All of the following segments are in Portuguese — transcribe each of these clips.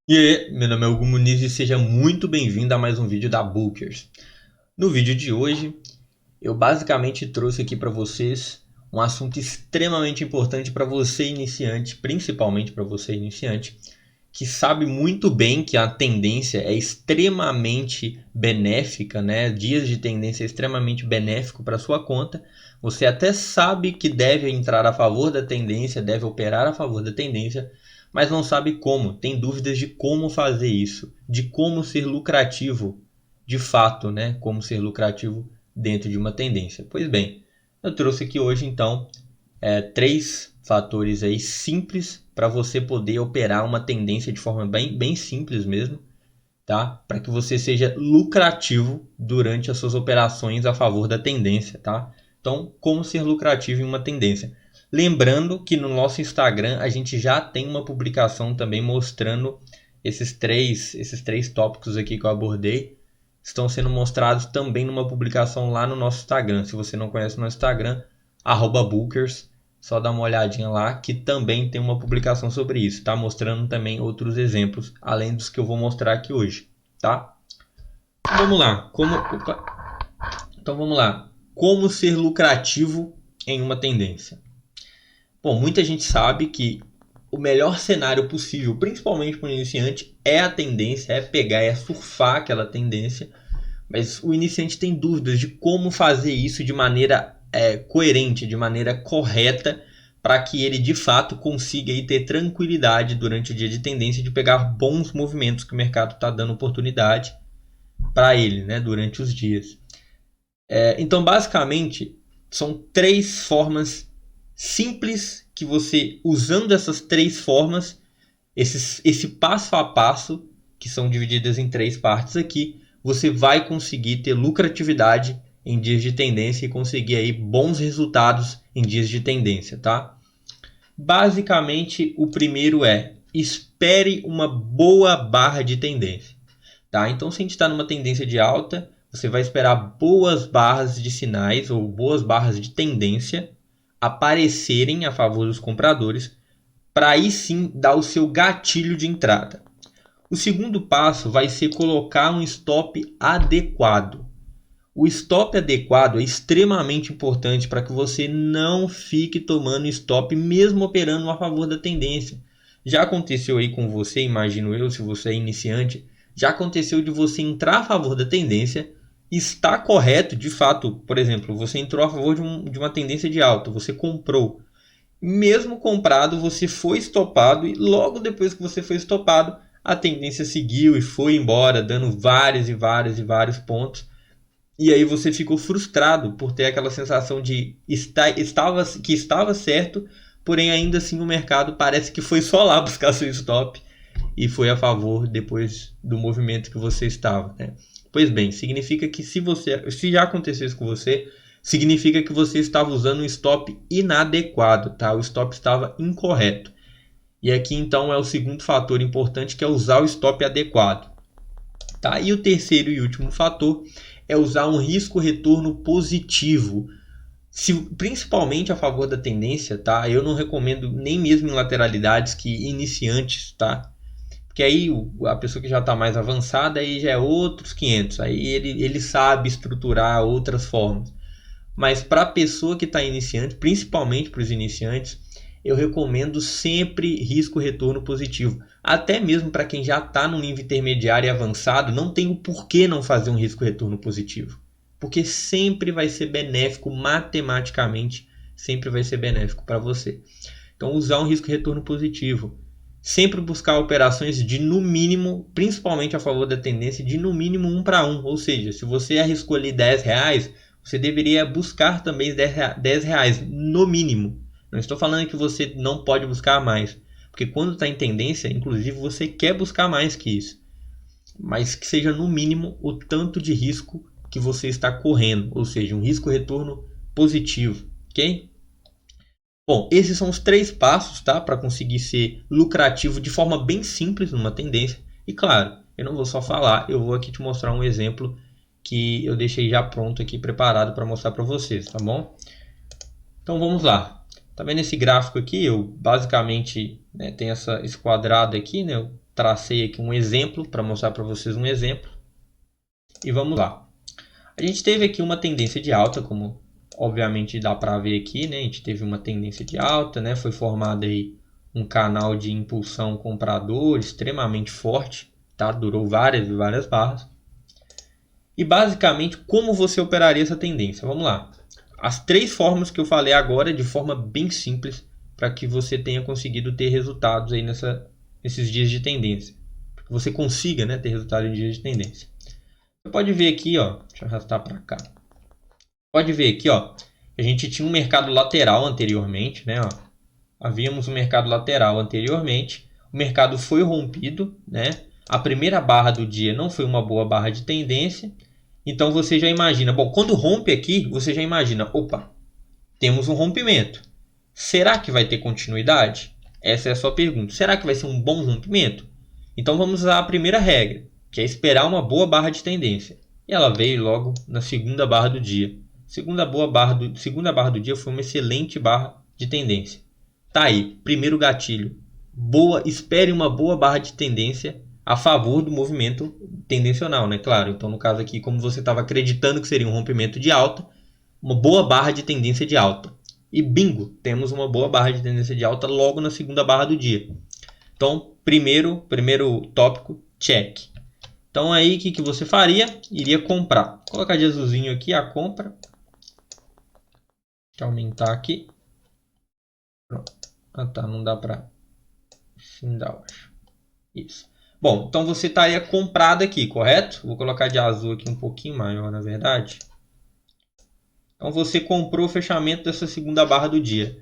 E aí, meu nome é Hugo Muniz e seja muito bem-vindo a mais um vídeo da Bookers. No vídeo de hoje, eu basicamente trouxe aqui para vocês um assunto extremamente importante para você iniciante, principalmente para você iniciante, que sabe muito bem que a tendência é extremamente benéfica, né? Dias de tendência é extremamente benéfico para sua conta. Você até sabe que deve entrar a favor da tendência, deve operar a favor da tendência, mas não sabe como. Tem dúvidas de como fazer isso, de como ser lucrativo, de fato, né? Como ser lucrativo dentro de uma tendência. Pois bem, eu trouxe aqui hoje então três fatores aí simples para você poder operar uma tendência de forma bem simples mesmo, tá? Para que você seja lucrativo durante as suas operações a favor da tendência, tá? Então, como ser lucrativo em uma tendência? Lembrando que no nosso Instagram a gente já tem uma publicação também mostrando esses três tópicos aqui que eu abordei. Estão sendo mostrados também numa publicação lá no nosso Instagram. Se você não conhece o nosso Instagram, @bookers, só dá uma olhadinha lá que também tem uma publicação sobre isso, tá? Mostrando também outros exemplos, além dos que eu vou mostrar aqui hoje, tá? Vamos lá. Então vamos lá. Como ser lucrativo em uma tendência? Bom, muita gente sabe que o melhor cenário possível, principalmente para o iniciante, é a tendência, é pegar, é surfar aquela tendência. Mas o iniciante tem dúvidas de como fazer isso de maneira coerente, de maneira correta, para que ele de fato consiga aí ter tranquilidade durante o dia de tendência de pegar bons movimentos que o mercado está dando oportunidade para ele, né, durante os dias. Então, basicamente, são três formas simples que você, usando essas três formas, esse passo a passo, que são divididas em três partes aqui, você vai conseguir ter lucratividade em dias de tendência e conseguir aí bons resultados em dias de tendência, tá? Basicamente, o primeiro é: espere uma boa barra de tendência, tá? Então, se a gente está numa tendência de alta, você vai esperar boas barras de sinais ou boas barras de tendência aparecerem a favor dos compradores, para aí sim dar o seu gatilho de entrada. O segundo passo vai ser colocar um stop adequado. O stop adequado é extremamente importante para que você não fique tomando stop mesmo operando a favor da tendência. Já aconteceu aí com você, imagino eu, se você é iniciante, já aconteceu de você entrar a favor da tendência, está correto, de fato, por exemplo, você entrou a favor de uma tendência de alta, você comprou. Mesmo comprado, você foi estopado e logo depois que você foi estopado, a tendência seguiu e foi embora, dando vários pontos. E aí você ficou frustrado por ter aquela sensação de que estava certo, porém ainda assim o mercado parece que foi só lá buscar seu stop e foi a favor depois do movimento que você estava, né? Pois bem, significa que se já acontecesse com você, significa que você estava usando um stop inadequado, tá? O stop estava incorreto. E aqui então é o segundo fator importante, que é usar o stop adequado, tá? E o terceiro e último fator é usar um risco retorno positivo, principalmente a favor da tendência, tá? Eu não recomendo nem mesmo em lateralidades que iniciantes, tá? Porque aí a pessoa que já está mais avançada aí já é outros 500, aí ele sabe estruturar outras formas. Mas para a pessoa que está iniciante, principalmente para os iniciantes, eu recomendo sempre risco retorno positivo. Até mesmo para quem já está no nível intermediário e avançado, não tem o porquê não fazer um risco retorno positivo. Porque sempre vai ser benéfico matematicamente, sempre vai ser benéfico para você. Então usar um risco retorno positivo. Sempre buscar operações de no mínimo, principalmente a favor da tendência, de no mínimo 1 para 1. Ou seja, se você arriscou ali R$ 10, você deveria buscar também R$ 10 no mínimo. Não estou falando que você não pode buscar mais, porque quando está em tendência, inclusive você quer buscar mais que isso, mas que seja no mínimo o tanto de risco que você está correndo, ou seja, um risco retorno positivo, ok? Bom, esses são os três passos, tá, para conseguir ser lucrativo de forma bem simples numa tendência. E claro, eu não vou só falar, eu vou aqui te mostrar um exemplo que eu deixei já pronto aqui, preparado para mostrar para vocês, tá bom? Então vamos lá. Tá vendo esse gráfico aqui? Eu basicamente, né, tem esse quadrado aqui, né? Eu tracei aqui um exemplo para mostrar para vocês um exemplo. E vamos lá. A gente teve aqui uma tendência de alta, como obviamente dá para ver aqui, né? A gente teve uma tendência de alta, né? Foi formado aí um canal de impulsão comprador extremamente forte, tá? Durou várias e várias barras. E basicamente, como você operaria essa tendência? Vamos lá. As 3 formas que eu falei agora, de forma bem simples, para que você tenha conseguido ter resultados aí nesses dias de tendência. Para que você consiga, né, ter resultado em dias de tendência. Você pode ver aqui, ó, deixa eu arrastar para cá. Pode ver aqui, ó, a gente tinha um mercado lateral anteriormente, né, ó. Havíamos um mercado lateral anteriormente, o mercado foi rompido, né? A primeira barra do dia não foi uma boa barra de tendência, então você já imagina, bom, quando rompe aqui, você já imagina, opa, temos um rompimento. Será que vai ter continuidade? Essa é a sua pergunta. Será que vai ser um bom rompimento? Então vamos usar a primeira regra, que é esperar uma boa barra de tendência. E ela veio logo na segunda barra do dia. Segunda barra do dia foi uma excelente barra de tendência. Tá aí, primeiro gatilho. Espere uma boa barra de tendência a favor do movimento tendencional, né? Claro, então no caso aqui, como você estava acreditando que seria um rompimento de alta, uma boa barra de tendência de alta. E bingo, temos uma boa barra de tendência de alta logo na segunda barra do dia. Então, primeiro tópico, check. Então aí, o que você faria? Iria comprar. Vou colocar de azulzinho aqui a compra. Deixa eu aumentar aqui. Pronto. Ah tá, não dá para... Sim, dá, eu acho. Isso. Bom, então você estaria comprado aqui, correto? Vou colocar de azul aqui um pouquinho maior, na verdade. Então você comprou o fechamento dessa segunda barra do dia.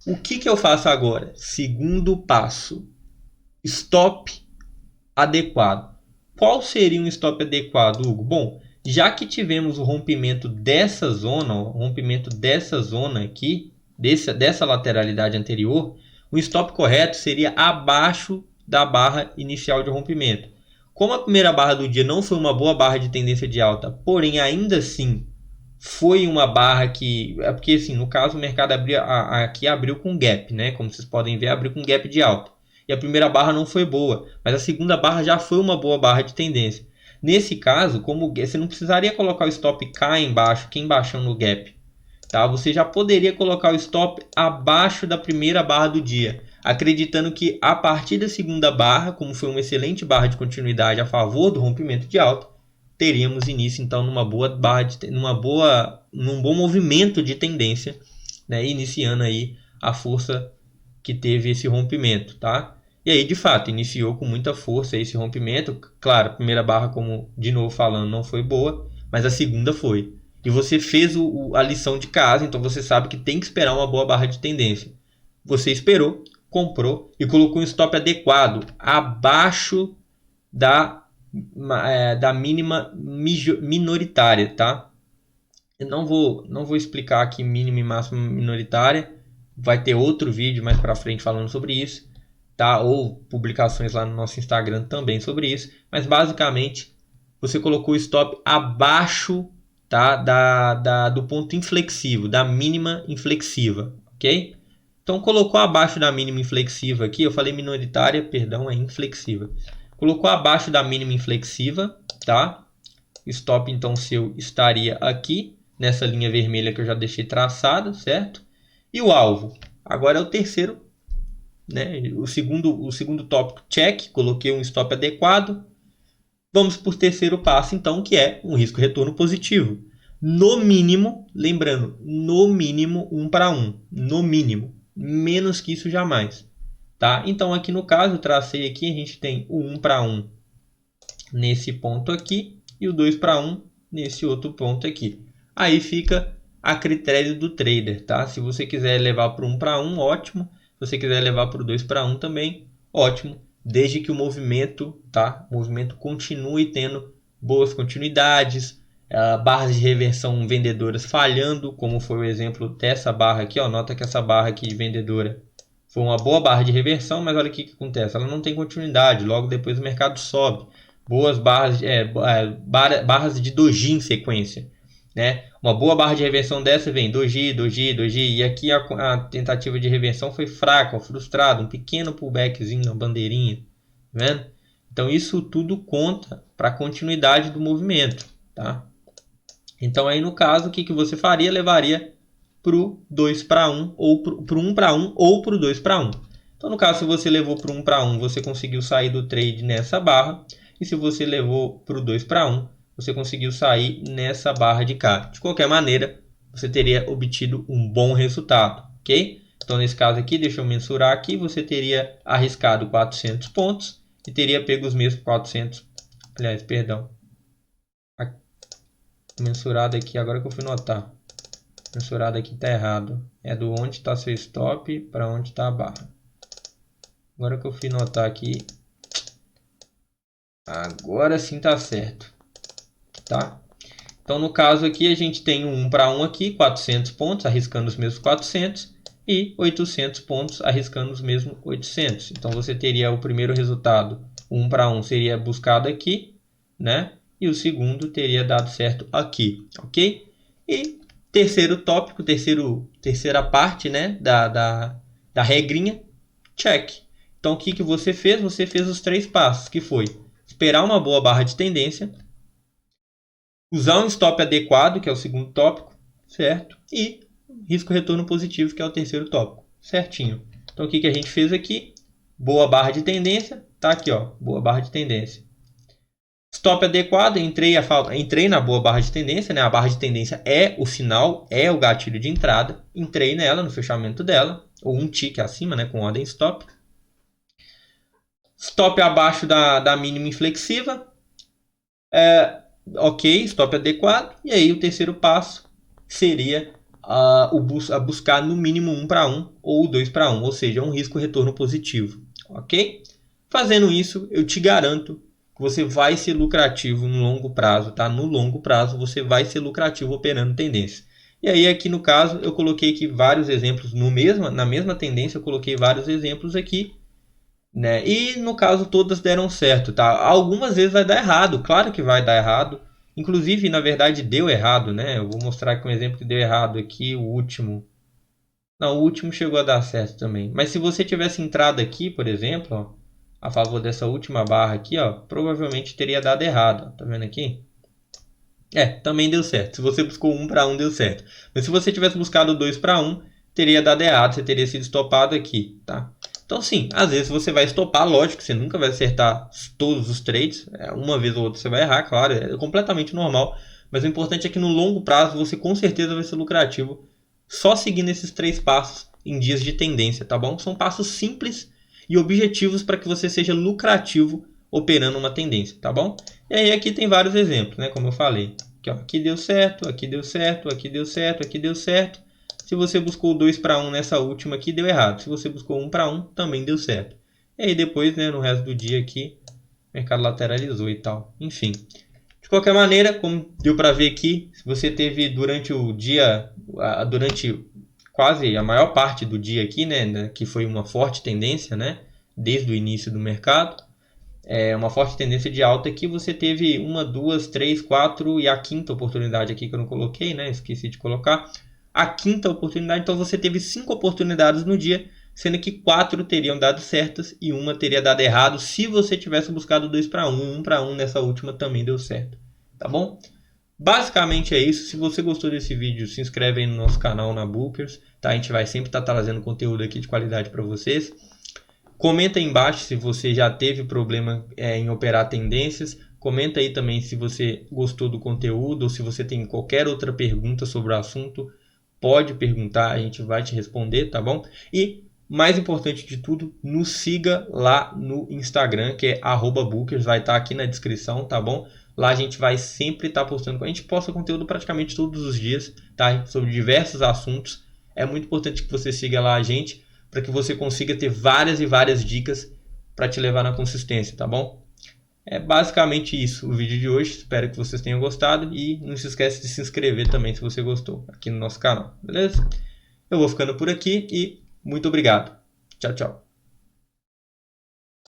O que eu faço agora? Segundo passo. Stop adequado. Qual seria um stop adequado, Hugo? Bom, já que tivemos o rompimento dessa zona, aqui, dessa lateralidade anterior, o stop correto seria abaixo da barra inicial de rompimento. Como a primeira barra do dia não foi uma boa barra de tendência de alta, porém ainda assim foi uma barra que... É porque assim, no caso o mercado aqui abriu com gap, né? Como vocês podem ver, abriu com gap de alta. E a primeira barra não foi boa, mas a segunda barra já foi uma boa barra de tendência. Nesse caso, como você não precisaria colocar o stop cá embaixo, aqui embaixo no gap, tá? Você já poderia colocar o stop abaixo da primeira barra do dia, acreditando que a partir da segunda barra, como foi uma excelente barra de continuidade a favor do rompimento de alta, teríamos início então num bom movimento de tendência, né? Iniciando aí a força que teve esse rompimento, tá? E aí, de fato, iniciou com muita força esse rompimento. Claro, a primeira barra, como de novo falando, não foi boa, mas a segunda foi. E você fez a lição de casa, então você sabe que tem que esperar uma boa barra de tendência. Você esperou, comprou e colocou um stop adequado, abaixo da mínima minoritária, tá? Eu não vou explicar aqui mínima e máxima minoritária. Vai ter outro vídeo mais para frente falando sobre isso, tá? Ou publicações lá no nosso Instagram também sobre isso. Mas basicamente você colocou o stop abaixo, tá? do ponto inflexivo, da mínima inflexiva, ok? Então colocou abaixo da mínima inflexiva aqui, eu falei minoritária, perdão, é inflexiva. Colocou abaixo da mínima inflexiva, tá? Stop então seu estaria aqui, nessa linha vermelha que eu já deixei traçada, certo? E o alvo? Agora é o terceiro, né? O segundo tópico, check, coloquei um stop adequado. Vamos para o terceiro passo, então, que é um risco-retorno positivo. No mínimo, lembrando, no mínimo 1 para 1. No mínimo. Menos que isso jamais. Tá? Então, aqui no caso, eu tracei aqui, a gente tem o 1 para 1 nesse ponto aqui e o 2 para 1 nesse outro ponto aqui. Aí fica a critério do trader, tá? Se você quiser levar para o 1 para 1, ótimo. Se você quiser levar para o 2 para 1 também, ótimo. Desde que o movimento, tá? O movimento continue tendo boas continuidades, barras de reversão vendedoras falhando, como foi o exemplo dessa barra aqui, ó. Nota que essa barra aqui de vendedora foi uma boa barra de reversão, mas olha o que acontece. Ela não tem continuidade, logo depois o mercado sobe. Boas barras, barras de doji em sequência, né? Uma boa barra de reversão dessa vem doji, doji, doji, e aqui a tentativa de reversão foi fraca, frustrada, um pequeno pullbackzinho, uma bandeirinha, vendo? Então isso tudo conta para a continuidade do movimento, tá? Então aí no caso, o que você faria? Levaria para o 2 para 1 ou para o 1 para 1 ou para o 2 para 1. Então no caso, se você levou para o 1 para 1, você conseguiu sair do trade nessa barra. E se você levou para o 2 para 1, você conseguiu sair nessa barra de cá. De qualquer maneira, você teria obtido um bom resultado, ok? Então nesse caso aqui, deixa eu mensurar aqui, você teria arriscado 400 pontos e teria pego os mesmos 400, aliás, perdão, mensurado aqui, agora que eu fui notar, mensurado aqui está errado, é do onde está seu stop para onde está a barra. Agora que eu fui notar aqui, agora sim está certo, tá? Então no caso aqui a gente tem um 1 para 1 aqui, 400 pontos, arriscando os mesmos 400, e 800 pontos, arriscando os mesmos 800. Então você teria o primeiro resultado, 1 para 1 seria buscado aqui, né? E o segundo teria dado certo aqui, ok? E terceiro tópico, terceira parte, né, da regrinha, check. Então o que você fez? Você fez os 3 passos, que foi esperar uma boa barra de tendência, usar um stop adequado, que é o segundo tópico, certo? E risco retorno positivo, que é o terceiro tópico, certinho. Então o que a gente fez aqui? Boa barra de tendência, tá aqui, ó, boa barra de tendência. Stop adequado, entrei na boa barra de tendência, né? A barra de tendência é o sinal, é o gatilho de entrada. Entrei nela, no fechamento dela, ou um tick acima, né? Com ordem stop. Stop abaixo da mínima inflexiva. Ok, stop adequado. E aí o terceiro passo seria a buscar no mínimo 1 para 1 ou 2 para 1, ou seja, um risco retorno positivo. Ok? Fazendo isso, eu te garanto que você vai ser lucrativo no longo prazo, tá? No longo prazo você vai ser lucrativo operando tendência. E aí aqui no caso eu coloquei aqui vários exemplos na mesma tendência, eu coloquei vários exemplos aqui, né? E no caso todas deram certo, tá? Algumas vezes vai dar errado, claro que vai dar errado. Inclusive, na verdade, deu errado, né? Eu vou mostrar aqui um exemplo que deu errado aqui, o último. Não, o último chegou a dar certo também. Mas se você tivesse entrado aqui, por exemplo, ó, a favor dessa última barra aqui, ó, provavelmente teria dado errado. Ó. Tá vendo aqui? Também deu certo. Se você buscou 1 para 1, deu certo. Mas se você tivesse buscado 2 para 1, teria dado errado. Você teria sido estopado aqui, tá? Então sim, às vezes você vai estopar, lógico, você nunca vai acertar todos os trades, uma vez ou outra você vai errar, claro, é completamente normal, mas o importante é que no longo prazo você com certeza vai ser lucrativo só seguindo esses 3 passos em dias de tendência, tá bom? São passos simples e objetivos para que você seja lucrativo operando uma tendência, tá bom? E aí aqui tem vários exemplos, né, como eu falei. Aqui, ó, aqui deu certo, aqui deu certo, aqui deu certo, aqui deu certo. Se você buscou 2 para 1 nessa última aqui, deu errado. Se você buscou 1 para 1, também deu certo. E aí depois, né, no resto do dia aqui, o mercado lateralizou e tal. Enfim. De qualquer maneira, como deu para ver aqui, se você teve durante o dia, durante quase a maior parte do dia aqui, né, que foi uma forte tendência, né, desde o início do mercado, uma forte tendência de alta aqui, você teve 1, 2, 3, 4 e a quinta oportunidade aqui que eu não coloquei, né, esqueci de colocar. A quinta oportunidade, então você teve 5 oportunidades no dia, sendo que 4 teriam dado certas e uma teria dado errado se você tivesse buscado 2 para 1, 1 para 1 nessa última também deu certo, tá bom? Basicamente é isso. Se você gostou desse vídeo, se inscreve aí no nosso canal na Bookers, tá? A gente vai sempre estar trazendo conteúdo aqui de qualidade para vocês. Comenta aí embaixo se você já teve problema em operar tendências. Comenta aí também se você gostou do conteúdo ou se você tem qualquer outra pergunta sobre o assunto. Pode perguntar, a gente vai te responder, tá bom? E, mais importante de tudo, nos siga lá no Instagram, que é @bookers, vai estar aqui na descrição, tá bom? Lá a gente vai sempre estar postando, a gente posta conteúdo praticamente todos os dias, tá? Sobre diversos assuntos. É muito importante que você siga lá a gente, para que você consiga ter várias e várias dicas para te levar na consistência, tá bom? É basicamente isso o vídeo de hoje, espero que vocês tenham gostado e não se esqueça de se inscrever também se você gostou aqui no nosso canal, beleza? Eu vou ficando por aqui e muito obrigado. Tchau, tchau.